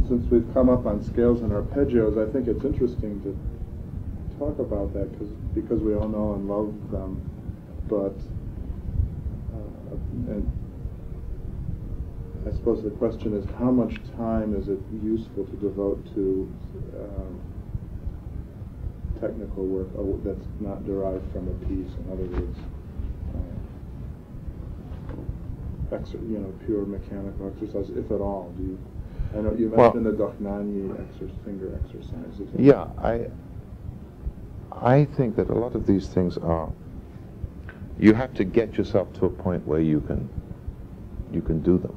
since we've come up on scales and arpeggios, I think it's interesting to talk about that because we all know and love them, but and I suppose the question is, how much time is it useful to devote to technical work that's not derived from a piece? In other words, pure mechanical exercise, if at all. I know you mentioned the Dochnani finger exercises. Yeah, I think that a lot of these things are, you have to get yourself to a point where you can do them.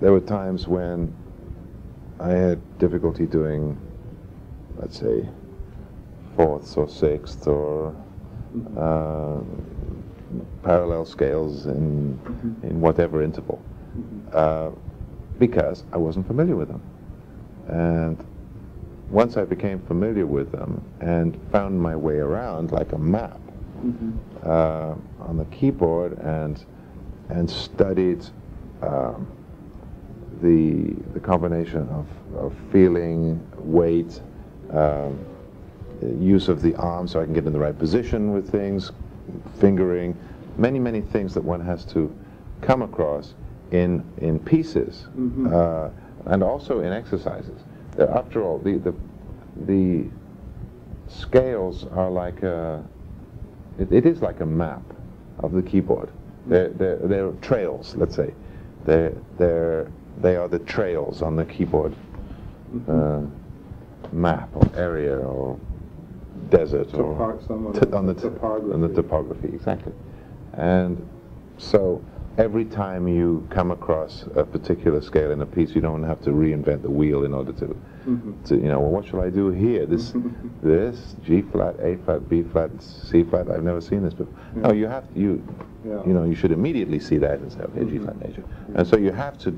There were times when I had difficulty doing, let's say, fourths or sixths or parallel scales in whatever interval, because I wasn't familiar with them. And once I became familiar with them and found my way around like a map on the keyboard and studied the combination of feeling, weight, use of the arm so I can get in the right position with things, fingering, many things that one has to come across in pieces, and also in exercises. After all, the scales are like it is like a map of the keyboard. They're trails, let's say. They are the trails on the keyboard map or area or desert or on the topography, exactly. And so every time you come across a particular scale in a piece, you don't have to reinvent the wheel in order to well, what shall I do here? This G flat, A flat, B flat, C flat. I've never seen this before. No, you should immediately see that and say, okay, G flat major. And so you have to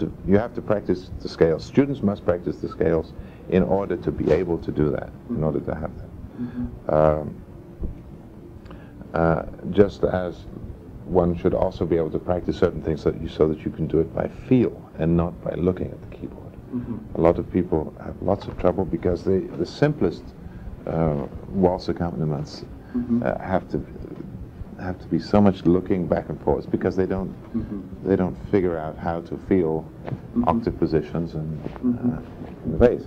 practice the scales. Students must practice the scales in order to be able to do that, in order to have that. Just as one should also be able to practice certain things so that you can do it by feel and not by looking at the keyboard. A lot of people have lots of trouble because the simplest waltz accompaniments have to be so much looking back and forth because they don't figure out how to feel octave positions and in the bass,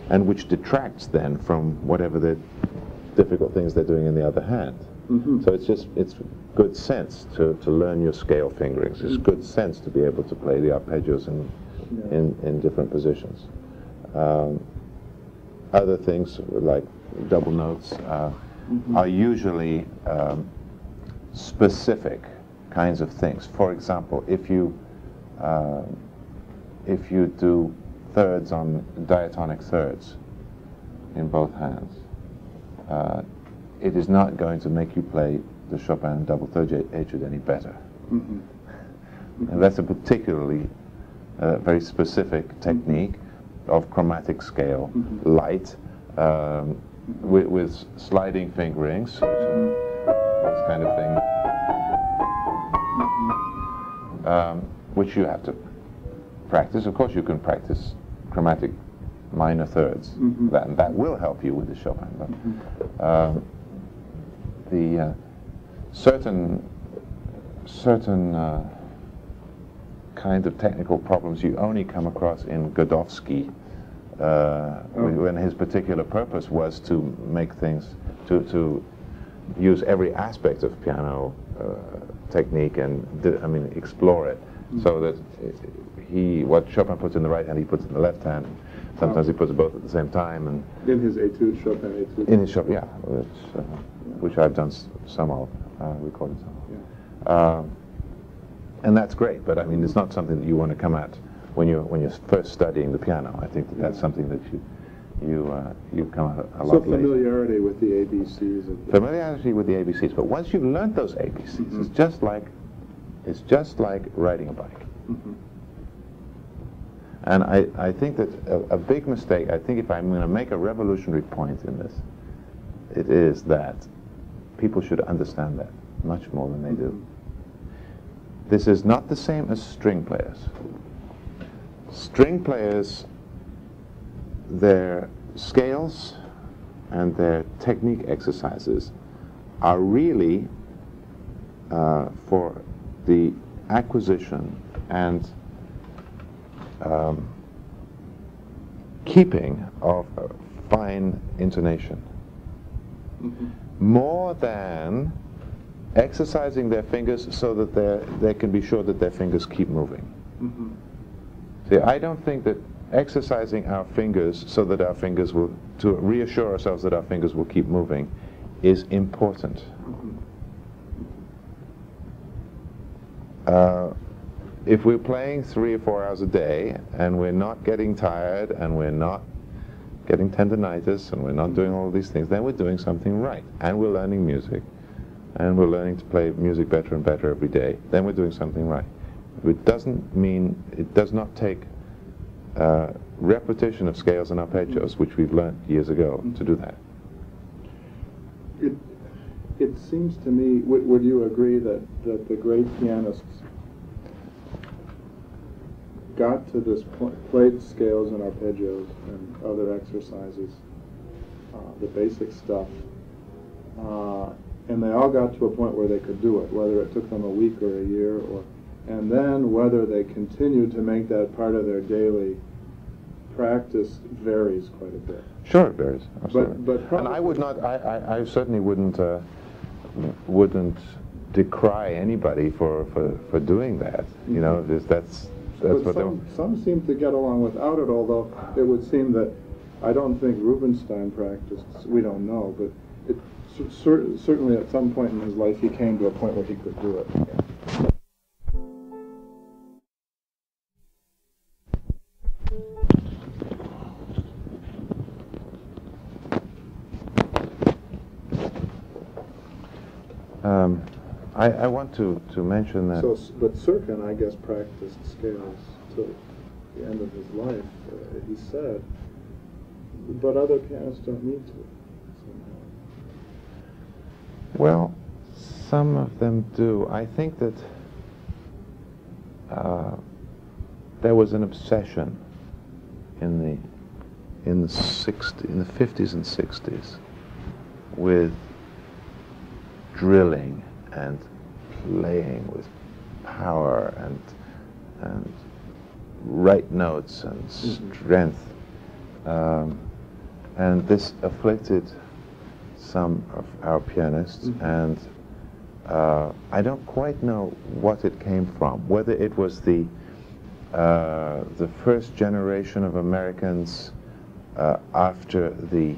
and which detracts then from whatever the difficult things they're doing in the other hand. So it's good sense to learn your scale fingerings. It's good sense to be able to play the arpeggios in different positions. Other things like double notes are usually specific kinds of things. For example, if you do thirds on diatonic thirds in both hands, it is not going to make you play the Chopin double third etude any better. And that's a particularly very specific technique of chromatic scale, light, with sliding fingerings, this kind of thing, which you have to practice. Of course, you can practice chromatic minor thirds, that will help you with the Chopin. But the certain kind of technical problems you only come across in Godowsky, when his particular purpose was to make things, to use every aspect of piano technique and explore it, so that what Chopin puts in the right hand, he puts in the left hand. Sometimes he puts both at the same time. And in his etude, Chopin etude. In his Chopin, yeah, which I've done some of, recorded some of. And that's great, but I mean, it's not something that you want to come at when you're first studying the piano. I think that's something that you come at a lot later. So familiarity with the ABCs. Familiarity with the ABCs, but once you've learned those ABCs, it's just like riding a bike. And I think that a big mistake, I think if I'm going to make a revolutionary point in this, it is that people should understand that much more than they do. this is not the same as string players. String players, their scales and their technique exercises are really for the acquisition and keeping of fine intonation, more than exercising their fingers so that they can be sure that their fingers keep moving. See, I don't think that exercising our fingers so that our fingers will, to reassure ourselves that our fingers will keep moving, is important. If we're playing 3 or 4 hours a day and we're not getting tired and we're not getting tendinitis and we're not doing all of these things, then we're doing something right. And we're learning music and we're learning to play music better and better every day. Then we're doing something right. It doesn't mean, it does not take repetition of scales and arpeggios, which we've learned years ago, to do that. It seems to me, would you agree that the great pianists got to this point, played scales and arpeggios and other exercises, the basic stuff, and they all got to a point where they could do it, whether it took them a week or a year, and then whether they continued to make that part of their daily practice varies quite a bit. Sure, it varies. Absolutely. But and I would not. I certainly wouldn't decry anybody for doing that. You know, that's but what some seem to get along without it. Although it would seem that I don't think Rubinstein practiced. We don't know, but certainly at some point in his life he came to a point where he could do it. I want to mention that. So, but Sirkin, I guess, practiced scales till the end of his life. He said, but other pianists don't need to. Well, some of them do. I think that there was an obsession in the 50s and 60s with drilling and playing with power and right notes and strength, and this afflicted some of our pianists, and I don't quite know what it came from. Whether it was the first generation of Americans after the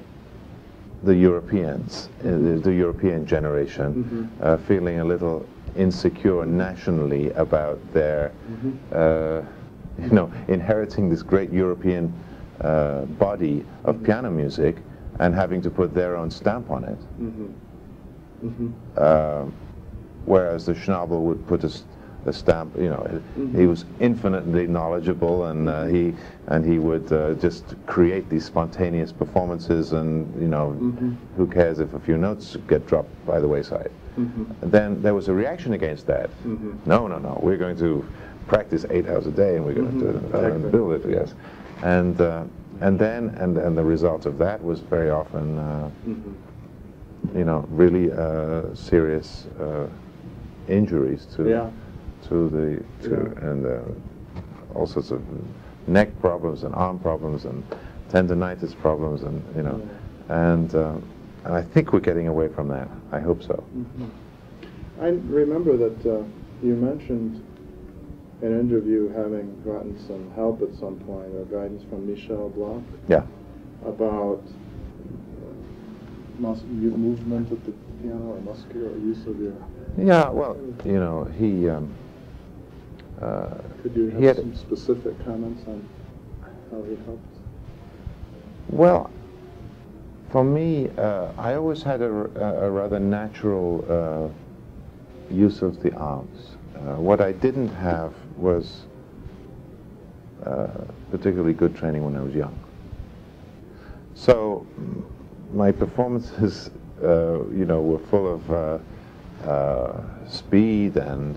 Europeans, the European generation, feeling a little insecure nationally about their, inheriting this great European body of piano music and having to put their own stamp on it. Whereas the Schnabel would put a stamp, he was infinitely knowledgeable, and he would just create these spontaneous performances, and who cares if a few notes get dropped by the wayside. And then there was a reaction against that. No, we're going to practice 8 hours a day, and we're going to build it, yes. And the result of that was very often, really serious injuries to all sorts of neck problems and arm problems and tendinitis problems, and I think we're getting away from that. I hope so. I remember that you mentioned in an interview having gotten some help at some point, or guidance from Michel Bloch. Yeah. About movement of the piano, or muscular use of your... Yeah, well, he... could you have some specific comments on how he helped? Well, for me, I always had a rather natural use of the arms. What I didn't have was particularly good training when I was young. So my performances, were full of speed and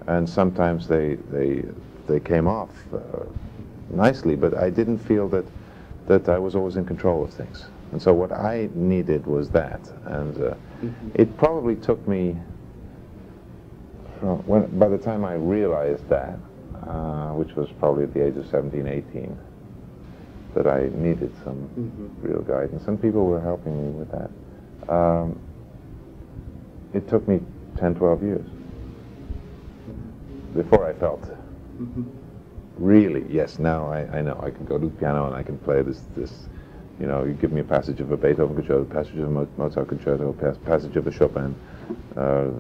and sometimes they came off nicely, but I didn't feel that I was always in control of things. And so what I needed was that, and it probably took me, by the time I realized that, which was probably at the age of 17, 18, that I needed some real guidance, and people were helping me with that. It took me 10, 12 years before I felt really, yes, now I know I can go to the piano and I can play this, you know, you give me a passage of a Beethoven concerto, a passage of a Mozart concerto, a passage of a Chopin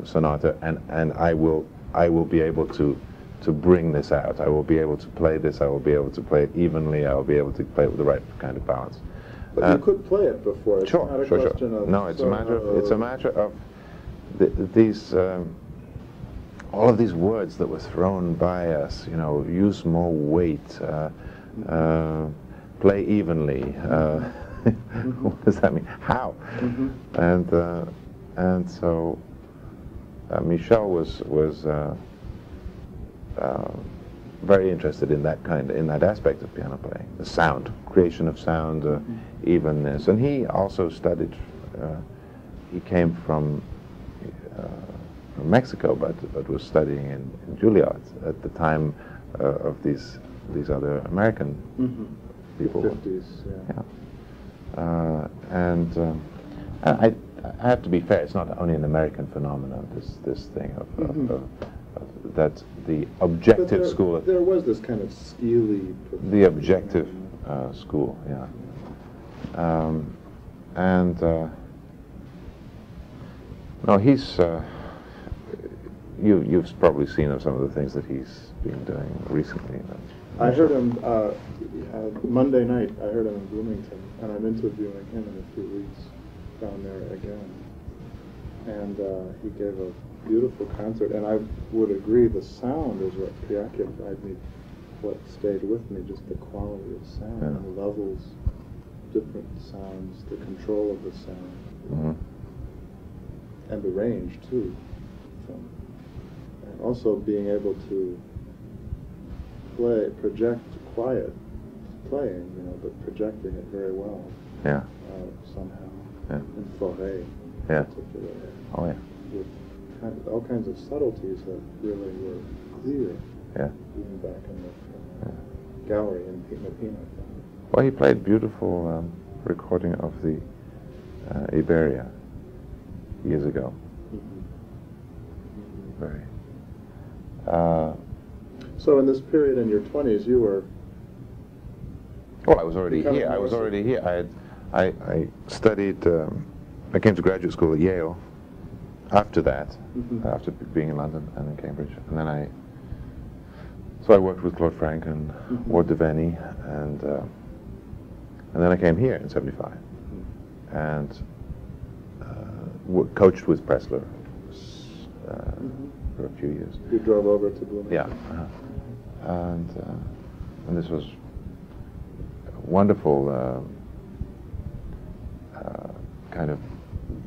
sonata, and I will be able to bring this out. I will be able to play this. I will be able to play it evenly. I will be able to play it with the right kind of balance. But you could play it before. It's sure, not a sure. Of no, it's a matter of these. All of these words that were thrown by us, you know, use more weight, play evenly. What does that mean? How? And so Michel was very interested in that aspect of piano playing, the sound, creation of sound, evenness, and he also studied. He came from Mexico, but was studying in Juilliard at the time of these other American people. The 50s, yeah. And I have to be fair. It's not only an American phenomenon. This thing of that the objective school. There was this kind of steely. The objective school, yeah. No, he's. You've probably seen of some of the things that he's been doing recently. I heard him Monday night. I heard him in Bloomington, and I'm interviewing him in a few weeks down there again. And he gave a beautiful concert, and I would agree the sound is what preoccupied me, what stayed with me, just the quality of sound, and the levels, different sounds, the control of the sound, and the range too. And also being able to project quiet playing, you know, but projecting it very well. Yeah. Somehow. Yeah. In Fauré, yeah. particularly. Oh yeah. With all kinds of subtleties that really were clear. Yeah. Even back in the gallery in Pino. Well, he played beautiful recording of the Iberia years ago. Very. So in this period in your 20s, you were. Well, I was already here. I was already here. I studied. I came to graduate school at Yale. After that, after being in London and in Cambridge, and then so I worked with Claude Frank and Ward Deveny, and then I came here in '75, and coached with Pressler for a few years. You drove over to Bloomington. Yeah, and this was wonderful, kind of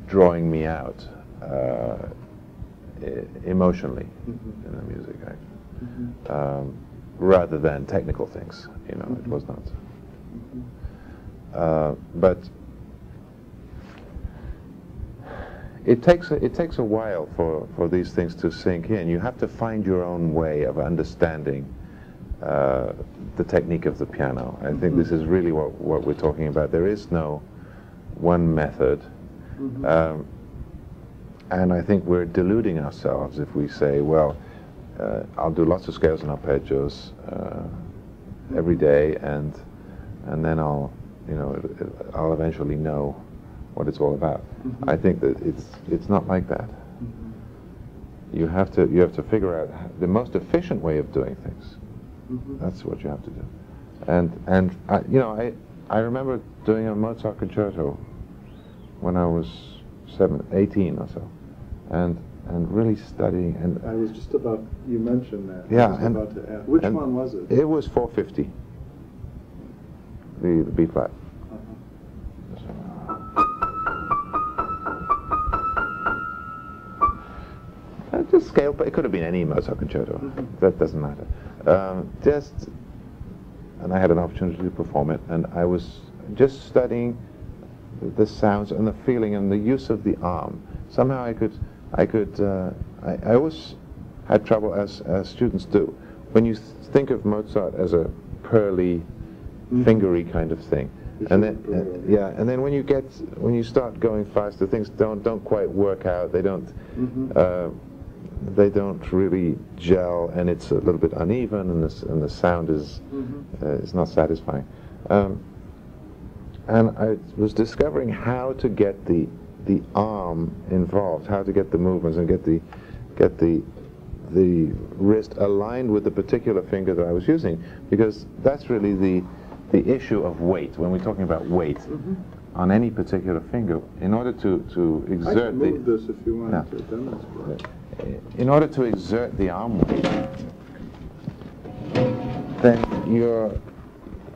drawing me out emotionally in the music, rather than technical things. You know, it was not. But it takes a while for these things to sink in. You have to find your own way of understanding the technique of the piano. I think this is really what we're talking about. There is no one method. And I think we're deluding ourselves if we say, well, I'll do lots of scales and arpeggios every day, and then I'll eventually know what it's all about. I think that it's not like that. You have to figure out the most efficient way of doing things. That's what you have to do. And I remember doing a Mozart concerto when I was 18 or so, and really studying. And I was just about, you mentioned that. Yeah, I was about to ask. Which one was it? It was 450, the B flat. just scale, but it could have been any Mozart concerto. That doesn't matter. And I had an opportunity to perform it, and I was just studying the sounds and the feeling and the use of the arm. Somehow I always had trouble, as students do. When you think of Mozart as a pearly, fingery kind of thing, and then and then when you start going faster, things don't quite work out. They don't really gel, and it's a little bit uneven, and the sound is not satisfying. And I was discovering how to get the arm involved, how to get the movements and get the wrist aligned with the particular finger that I was using, because that's really the issue of weight. When we're talking about weight on any particular finger, in order to exert I can move this if you want to demonstrate. In order to exert the arm weight, then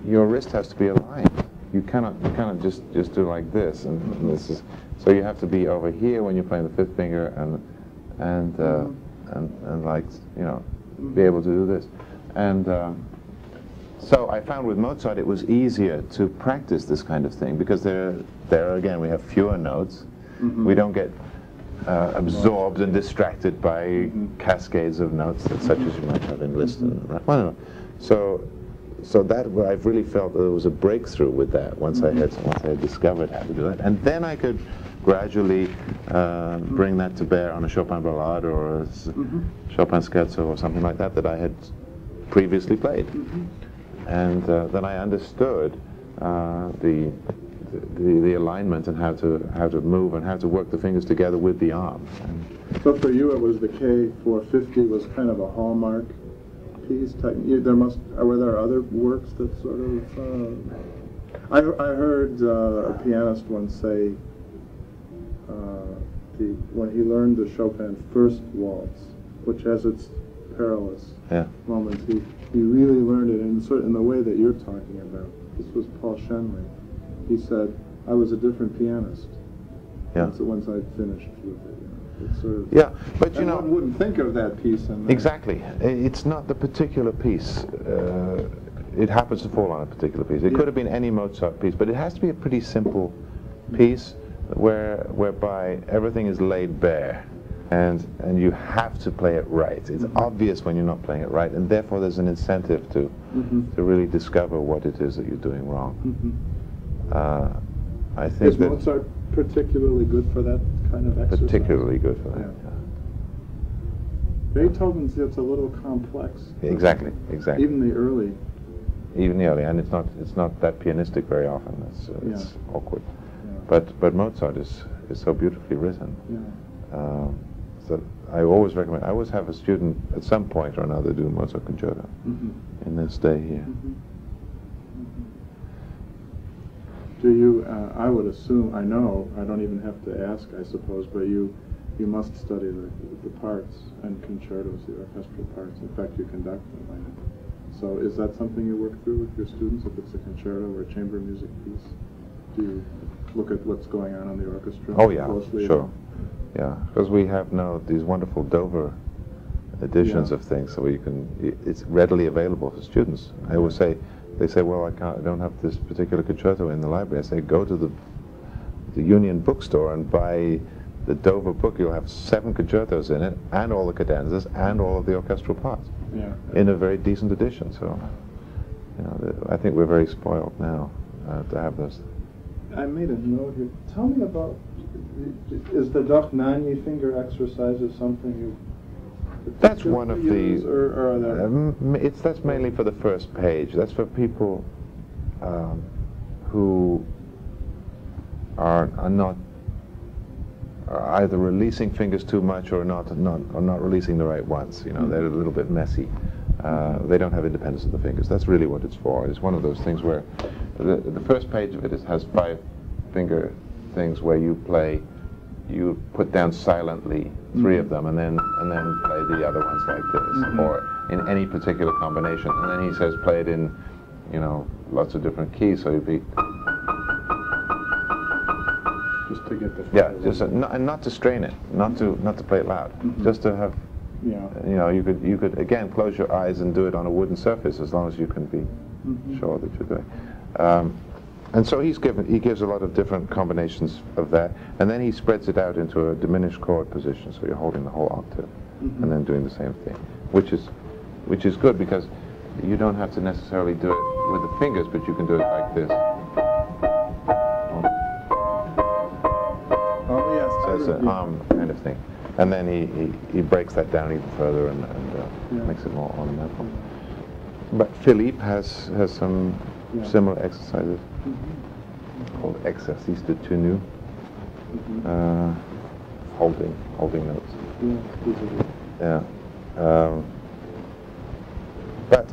your wrist has to be aligned. You cannot just do like this, and this is, so you have to be over here when you're playing the fifth finger, and like, you know, be able to do this. And so I found with Mozart it was easier to practice this kind of thing, because there again we have fewer notes. We don't get absorbed and distracted by cascades of notes such as you might have in Liszt. Well, so that I've really felt that there was a breakthrough with that once I had discovered how to do that, and then I could gradually bring that to bear on a Chopin ballade or a Chopin scherzo or something like that I had previously played, and then I understood the alignment and how to move and how to work the fingers together with the arm. So for you, it was the K450 was kind of a hallmark piece. Were there other works that sort of? I heard a pianist once say when he learned the Chopin first waltz, which has its perilous moments, he really learned it in the way that you're talking about. This was Paul Shenley. He said, "I was a different pianist." Once I'd finished with it. It's sort of, but you know, one wouldn't think of that piece. Exactly. It's not the particular piece. It happens to fall on a particular piece. It could have been any Mozart piece, but it has to be a pretty simple piece whereby everything is laid bare, and you have to play it right. It's obvious when you're not playing it right, and therefore there's an incentive to really discover what it is that you're doing wrong. I think is Mozart particularly good for that kind of exercise? Particularly good for that. Beethoven's, it's a little complex. Exactly. Even the early, and it's not that pianistic very often. It's awkward. But Mozart is so beautifully written. So I always recommend. I always have a student at some point or another do Mozart concerto in their stay here. Do you? I would assume. I know. I don't even have to ask, I suppose. But you must study the parts and concertos, the orchestral parts. In fact, you conduct them. I know. So, is that something you work through with your students? If it's a concerto or a chamber music piece, do you look at what's going on in the orchestra? Oh yeah, closely? sure. Yeah, because we have now these wonderful Dover editions of things, so it's readily available for students. I always say. They say, well, I don't have this particular concerto in the library. I say, go to the Union bookstore and buy the Dover book. You'll have 7 concertos in it, and all the cadenzas, and all of the orchestral parts, in a very decent edition. So, you know, I think we're very spoiled now to have those. I made a note here. Tell me about, is the Doch Nani finger exercises something you... That's one of these. Or are there... That's mainly for the first page. That's for people who are either releasing fingers too much or not releasing the right ones. You know, they're a little bit messy. They don't have independence of the fingers. That's really what it's for. It's one of those things where the first page of it has 5 finger things where you put down silently 3 of them, and then play the other ones like this, or in any particular combination. And then he says play it in, you know, lots of different keys. So you'd be just to get the and not to strain it, not to play it loud, just to have Yeah. You know, you could again close your eyes and do it on a wooden surface as long as you can be sure that you're doing. And so he gives a lot of different combinations of that, and then he spreads it out into a diminished chord position, so you're holding the whole octave, and then doing the same thing, which is good because you don't have to necessarily do it with the fingers, but you can do it like this. Oh yes. So it's an arm kind of thing, and then he breaks that down even further and makes it more ornamental. But Philippe has some similar exercises called exercices de tenue, holding notes. Yeah. But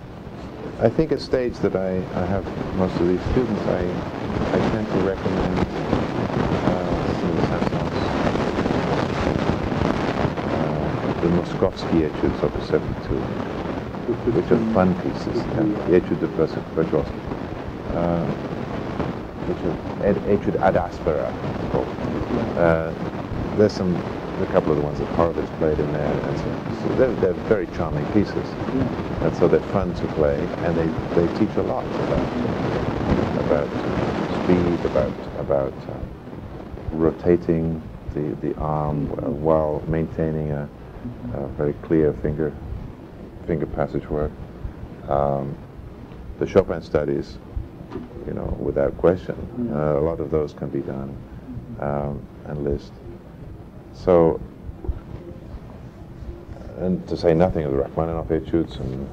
I think at stage that I have most of these students, I tend to recommend the Moskovsky etudes, opus 72, which are fun pieces. The etude de Virtuosity, which are etude ad aspera, it's called. There's a couple of the ones that Horowitz played in there, and so they're very charming pieces, and so they're fun to play, and they teach a lot about speed, about rotating the arm while maintaining a very clear finger passage work. The Chopin studies, you know, without question, a lot of those can be done, and Liszt. So, and to say nothing of the Rachmaninoff etudes and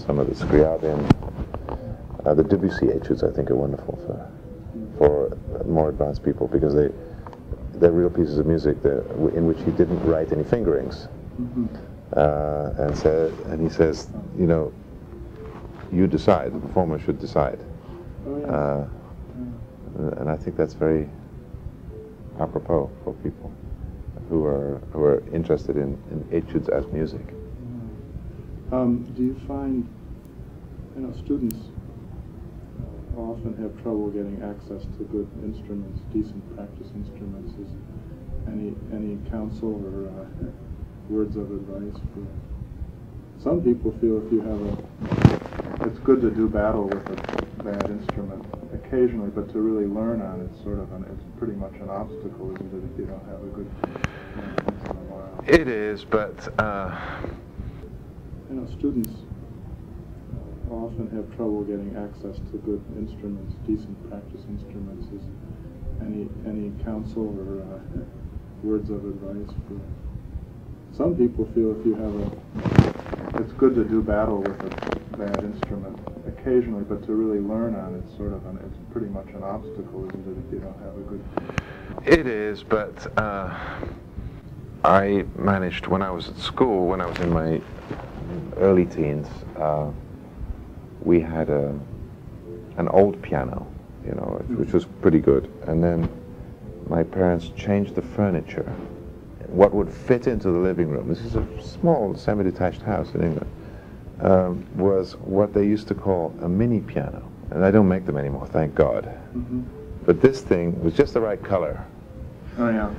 some of the Scriabin, the Debussy etudes I think are wonderful for more advanced people because they're real pieces of music in which he didn't write any fingerings. And he says, you know, you decide, the performer should decide. And I think that's very apropos for people who are interested in etudes as music. Do you find, you know, students often have trouble getting access to good instruments, decent practice instruments? Is any counsel or words of advice for? Some people feel if you have it's good to do battle with a bad instrument occasionally, but to really learn on it's it's pretty much an obstacle, isn't it, if you don't have a good once in a while? It is, but you know, students often have trouble getting access to good instruments, decent practice instruments. Is any counsel or words of advice for? Some people feel if you have it's good to do battle with a bad instrument occasionally, but to really learn on it's it's pretty much an obstacle, isn't it, if you don't have a good. It is, but I managed when I was at school, when I was in my early teens, we had an old piano, you know, which was pretty good, and then my parents changed the furniture. What would fit into the living room, this is a small semi-detached house in England, was what they used to call a mini piano. And I don't make them anymore, thank God. But this thing was just the right color. Oh yeah.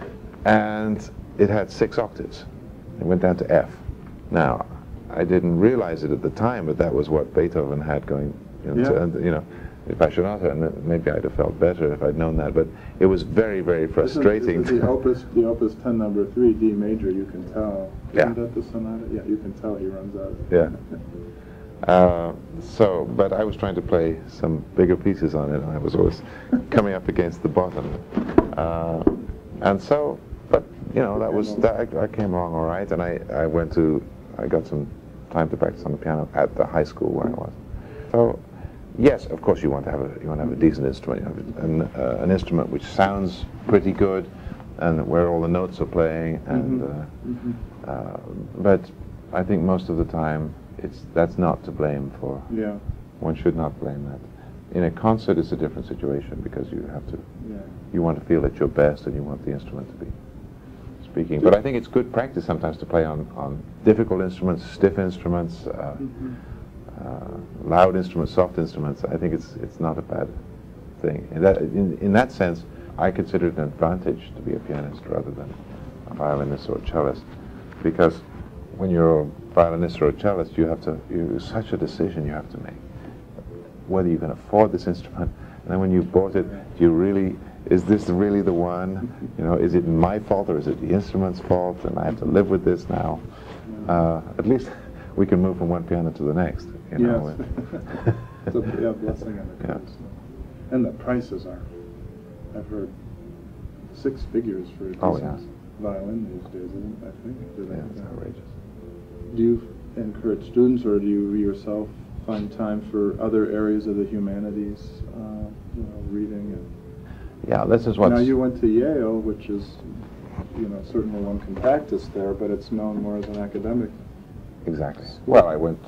And it had 6 octaves. It went down to F. Now, I didn't realize it at the time, but that was what Beethoven had going, you know, if I should not have, maybe I'd have felt better if I'd known that, but it was very, very frustrating. The opus 10 number 3, D major, you can tell. Isn't that the sonata? Yeah, you can tell he runs out. Yeah. But I was trying to play some bigger pieces on it, and I was always coming up against the bottom. But you know, I came along all right, and I got some time to practice on the piano at the high school where I was. So. Yes, of course you want to have a decent instrument, an instrument which sounds pretty good, and where all the notes are playing. And but I think most of the time that's not to blame for. Yeah. One should not blame that. In a concert, it's a different situation because you have to. Yeah. You want to feel at your best, and you want the instrument to be speaking. But I think it's good practice sometimes to play on difficult instruments, stiff instruments. Loud instruments, soft instruments. I think it's not a bad thing. In that sense, I consider it an advantage to be a pianist rather than a violinist or a cellist, because when you're a violinist or a cellist, it's such a decision you have to make. Whether you can afford this instrument, and then when you've bought it, is this really the one? You know, is it my fault or is it the instrument's fault? And I have to live with this now. At least we can move from one piano to the next. You know? Yes. It's a blessing and a curse. And the prices are, I've heard, 6 figures for a decent violin these days, isn't it? I think. Yeah, it's outrageous. Do you encourage students, or do you yourself find time for other areas of the humanities, you know, reading and... Yeah, this is what... Now, you went to Yale, which is, you know, certainly one can practice there, but it's known more as an academic. Exactly. Well, I went...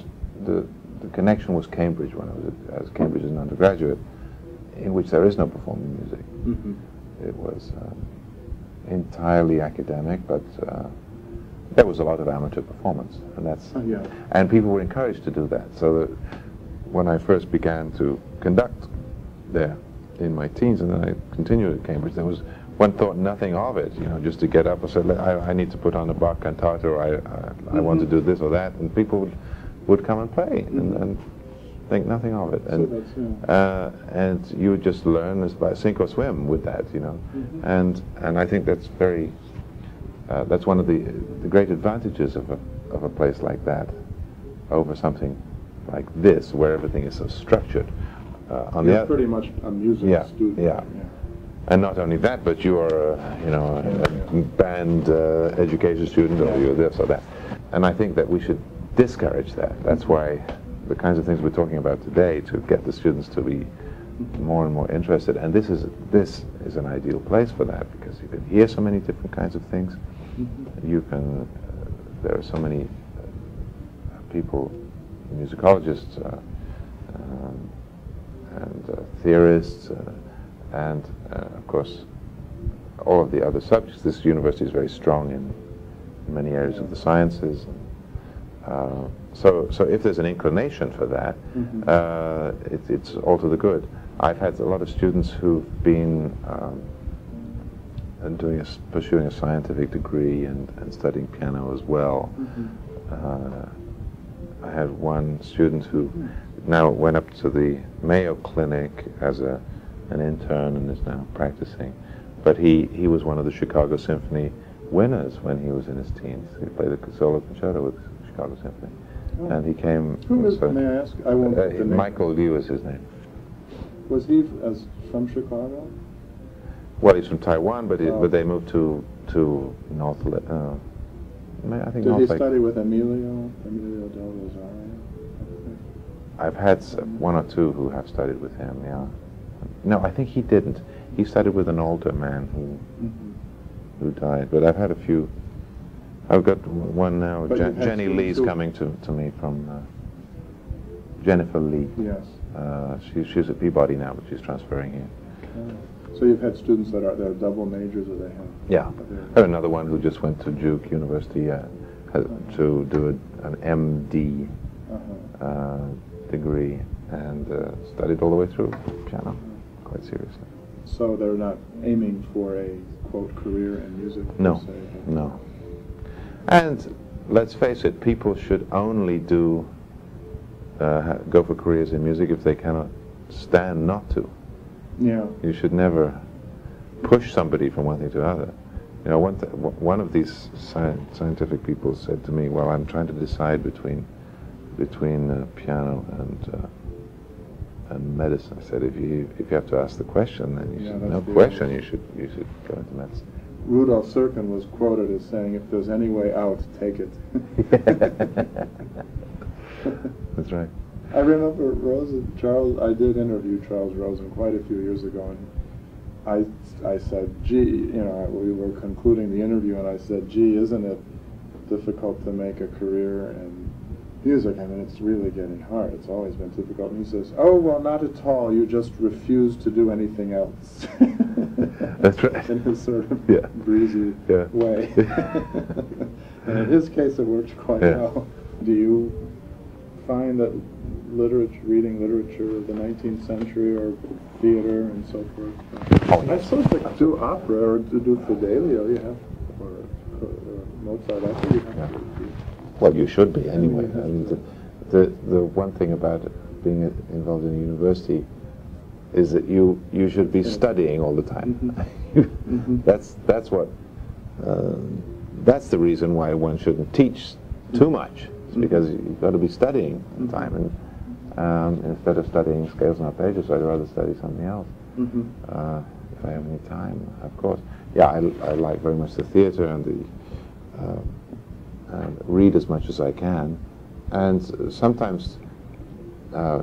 The connection was Cambridge when I was at Cambridge as an undergraduate, in which there is no performing music. Mm-hmm. It was entirely academic, but there was a lot of amateur performance, and and people were encouraged to do that. So that when I first began to conduct there in my teens, and then I continued at Cambridge, one thought nothing of it, you know, just to get up and say, I need to put on a Bach cantata, or I want to do this or that, and people would come and play and think nothing of it. And you just learn as by sink or swim with that, you know. And I think that's that's one of the great advantages of a place like that over something like this, where everything is so structured. You're pretty much a music student. Yeah. And not only that, but you are, a band education student, or you're this or that. And I think that we should discourage that. That's why the kinds of things we're talking about today, to get the students to be more and more interested. And this is an ideal place for that, because you can hear so many different kinds of things. You can, there are so many people, musicologists and theorists, and of course all of the other subjects. This university is very strong in many areas of the sciences. So if there's an inclination for that, it's all to the good. I've had a lot of students who've been pursuing a scientific degree and studying piano as well. I had one student who now went up to the Mayo Clinic as an intern and is now practicing. But he was one of the Chicago Symphony winners when he was in his teens. He played a solo concerto with the Chicago Symphony. And he came... Who is, may I ask? I won't the name. Michael Liu is his name. Was he from Chicago? Well, he's from Taiwan, but they moved to North... I think Did he study with Emilio del Rosario? I've had one or two who have studied with him, yeah. No, I think he didn't. He studied with an older man who died, but I've had a few. I've got one now. Jenny Lee's coming to me from Jennifer Lee. Yes. She's at Peabody now, but she's transferring here. So you've had students that are double majors, or they have? Yeah. I have another one who just went to Duke University to do an MD degree and studied all the way through piano, quite seriously. So they're not aiming for a, quote, career in music? No, per se. no. And let's face it, people should only go for careers in music if they cannot stand not to. Yeah. You should never push somebody from one thing to another. You know, one of these scientific people said to me, well, I'm trying to decide between piano and medicine. I said, if you have to ask the question, then you should, no question, you should go into medicine. Rudolf Serkin was quoted as saying, if there's any way out, take it. That's right. I remember Charles, I did interview Charles Rosen quite a few years ago, and I said, gee, we were concluding the interview, and I said, gee, isn't it difficult to make a career in music? I mean, it's really getting hard. It's always been difficult. And he says, oh, well, not at all. You just refuse to do anything else. That's right. In his sort of breezy way. And in his case, it worked quite well. Do you find that reading literature of the 19th century or theater and so forth? I suppose to do opera or to do Fidelio, you have, or Mozart opera, you have to. Well, you should be anyway. I mean, the one thing about being involved in a university is that you should be studying all the time. That's what that's the reason why one shouldn't teach too much. It's because you've got to be studying all the time, and instead of studying scales and arpeggios, I'd rather study something else. If I have any time, of course. Yeah, I like very much the theater and read as much as I can, and sometimes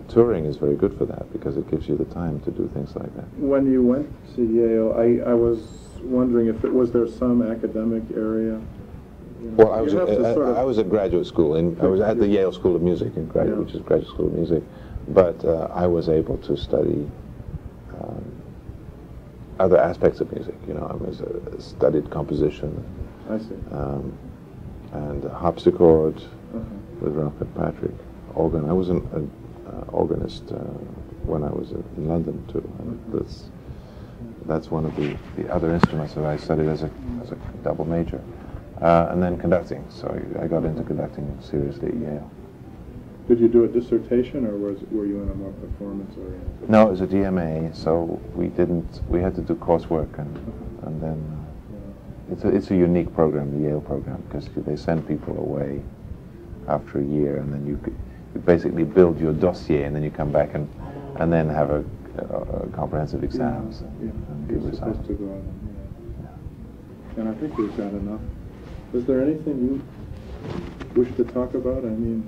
touring is very good for that because it gives you the time to do things like that. When you went to Yale, I was wondering if was there some academic area. Well, I was at graduate school, I was at the Yale School of Music, which is Graduate School of Music, but I was able to study other aspects of music. You know, I studied composition. I see. And harpsichord with Ralph Fitzpatrick, organ. I was an organist when I was in London too. And that's one of the other instruments that I studied as a double major. And then conducting. So I got into conducting seriously at Yale. Did you do a dissertation, or were you in a more performance-oriented? No, it was a DMA. So we had to do coursework, and then it's a unique program, the Yale program, because they send people away after a year, and then you basically build your dossier, and then you come back and then have a comprehensive exams. And You're supposed to go on. And I think we've got enough. Is there anything you wish to talk about? I mean.